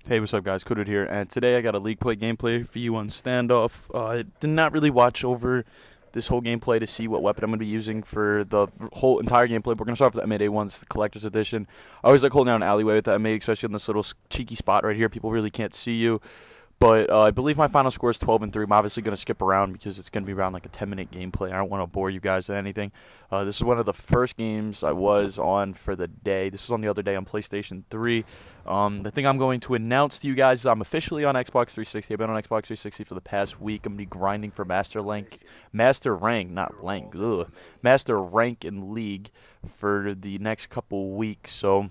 Hey, what's up, guys? Coded here, and today I got a League Play gameplay for you on Standoff. I did not really watch over this whole gameplay to see what weapon I'm going to be using for the whole entire gameplay. We're going to start with the M8A ones, the Collector's Edition. I always like holding down an alleyway with the M8, especially in this little cheeky spot right here. People really can't see you. But I believe my final score is 12-3. I'm obviously going to skip around because it's going to be around like a 10-minute gameplay. I don't want to bore you guys with anything. This is one of the first games I was on for the day. This was on the other day on PlayStation 3. The thing I'm going to announce to you guys is I'm officially on Xbox 360. I've been on Xbox 360 for the past week. I'm going to be grinding for Master Rank, Master Rank in League for the next couple weeks. So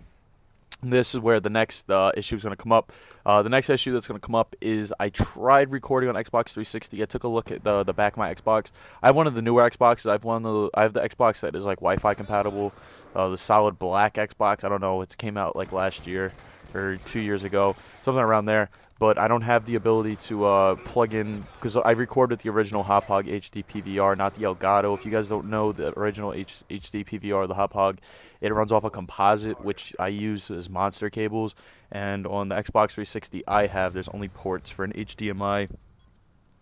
this is where the next issue is going to come up. The next issue that's going to come up is I tried recording on Xbox 360. I took a look at the back of my Xbox. I have one of the newer Xboxes. I have the Xbox that is like Wi-Fi compatible, the solid black Xbox. I don't know. It came out like last year or 2 years ago, something around there. But I don't have the ability to plug in because I recorded the original Hauppauge HD PVR, not the Elgato. If you guys don't know the original HD PVR, the Hauppauge, it runs off a composite, which I use as monster cables. And on the Xbox 360 there's only ports for an HDMI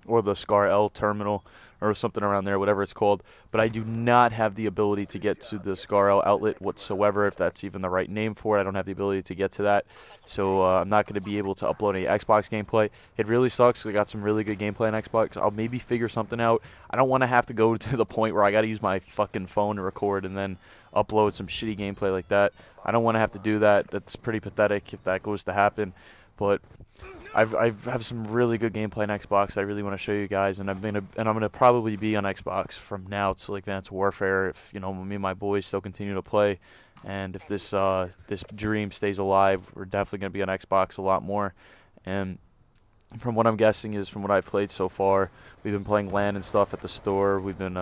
or the SCAR L terminal or something around there, whatever it's called. But I do not have the ability to get to the SCAR L outlet whatsoever, if that's even the right name for it. I don't have the ability to get to that. So I'm not going to be able to upload any Xbox gameplay. It really sucks. I got some really good gameplay on Xbox. I'll maybe figure something out. I don't want to have to go to the point where I got to use my fucking phone to record and then upload some shitty gameplay like that. I don't want to have to do that. That's pretty pathetic if that goes to happen. But I have some really good gameplay on Xbox I really want to show you guys, and I'm gonna probably be on Xbox from now to like Advanced Warfare if me and my boys still continue to play, and if this dream stays alive, we're definitely gonna be on Xbox a lot more. And from what I'm guessing is from what I've played so far, we've been playing LAN and stuff at the store. We've been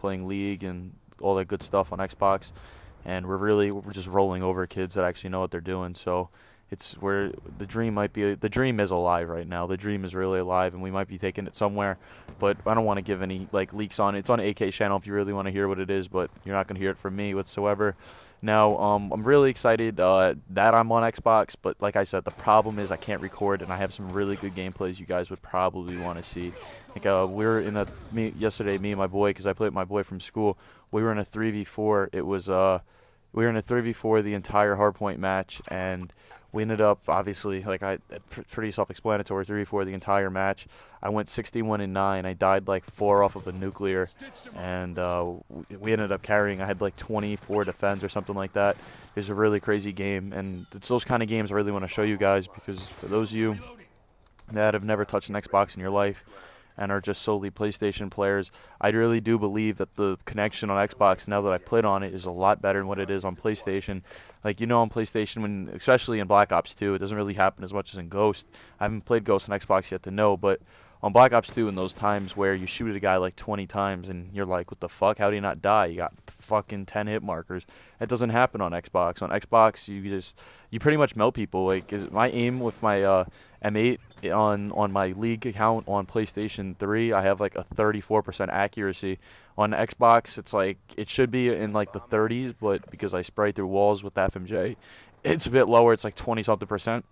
playing League and all that good stuff on Xbox, and we're just rolling over kids that actually know what they're doing. So it's where the dream is alive right now. The dream is really alive, and we might be taking it somewhere, but I don't want to give any like leaks on it. It's on AK channel if you really want to hear what it is, but you're not going to hear it from me whatsoever. Now, I'm really excited that I'm on Xbox, but like I said, the problem is I can't record, and I have some really good gameplays you guys would probably want to see. Like we were yesterday, me and my boy, because I played with my boy from school. We were in a 3v4. We were in a 3v4 the entire hardpoint match, and we ended up, obviously, pretty self-explanatory, 3v4 the entire match. I went 61-9. I died like 4 off of a nuclear, and we ended up carrying. I had like 24 defense or something like that. It was a really crazy game, and it's those kind of games I really want to show you guys, because for those of you that have never touched an Xbox in your life and are just solely PlayStation players, I really do believe that the connection on Xbox, now that I played on it, is a lot better than what it is on PlayStation. Like, on PlayStation, especially in Black Ops 2, it doesn't really happen as much as in Ghost. I haven't played Ghost on Xbox yet to know, but on Black Ops 2, in those times where you shoot at a guy like 20 times and you're like, what the fuck, how do you not die? You got fucking 10 hit markers. It doesn't happen on Xbox. On Xbox, you pretty much melt people. Like, my aim with my M8 on my League account on PlayStation 3, I have like a 34% accuracy. On Xbox, it's like it should be in like the 30s, but because I spray through walls with FMJ, it's a bit lower. It's like 20 something percent.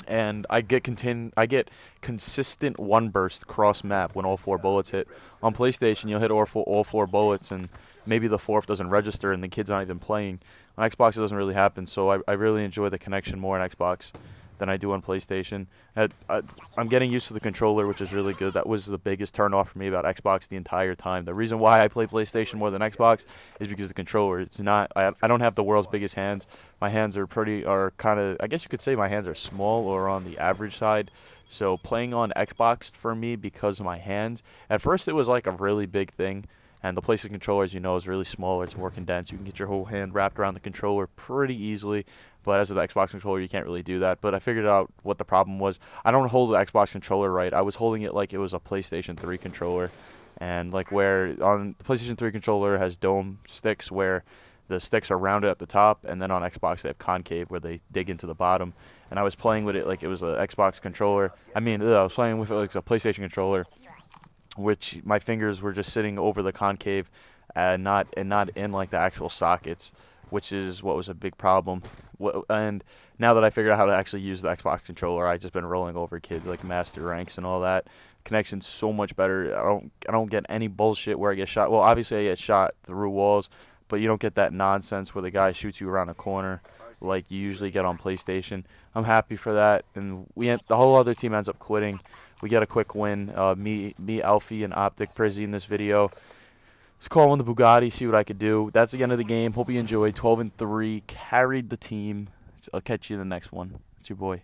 And I get consistent one burst cross map when all 4 bullets hit. On PlayStation, you'll hit all 4 bullets, and maybe the 4th doesn't register, and the kid's not even playing. On Xbox, it doesn't really happen, so I really enjoy the connection more on Xbox than I do on PlayStation. I'm getting used to the controller, which is really good. That was the biggest turn-off for me about Xbox the entire time. The reason why I play PlayStation more than Xbox is because of the controller. It's not. I don't have the world's biggest hands. My hands are kind of. I guess you could say my hands are small or on the average side. So playing on Xbox for me, because of my hands, at first it was like a really big thing. And the PlayStation controller, as you know, is really small. It's more condensed. You can get your whole hand wrapped around the controller pretty easily. But as with the Xbox controller, you can't really do that. But I figured out what the problem was. I don't hold the Xbox controller right. I was holding it like it was a PlayStation 3 controller. And like where on the PlayStation 3 controller has dome sticks where the sticks are rounded at the top. And then on Xbox, they have concave where they dig into the bottom. And I was playing with it like it was an Xbox controller. I was playing with it like a PlayStation controller, which my fingers were just sitting over the concave and not in like the actual sockets. which is what was a big problem. And now that I figured out how to actually use the Xbox controller, I've just been rolling over kids like master ranks and all that. Connection's so much better. I don't get any bullshit where I get shot. Well, obviously I get shot through walls, but you don't get that nonsense where the guy shoots you around a corner like you usually get on PlayStation. I'm happy for that, and the whole other team ends up quitting. We get a quick win. Me, Alfie, and Optic Prizzy in this video. Let's call on the Bugatti, see what I could do. That's the end of the game. Hope you enjoyed. 12-3, carried the team. I'll catch you in the next one. It's your boy.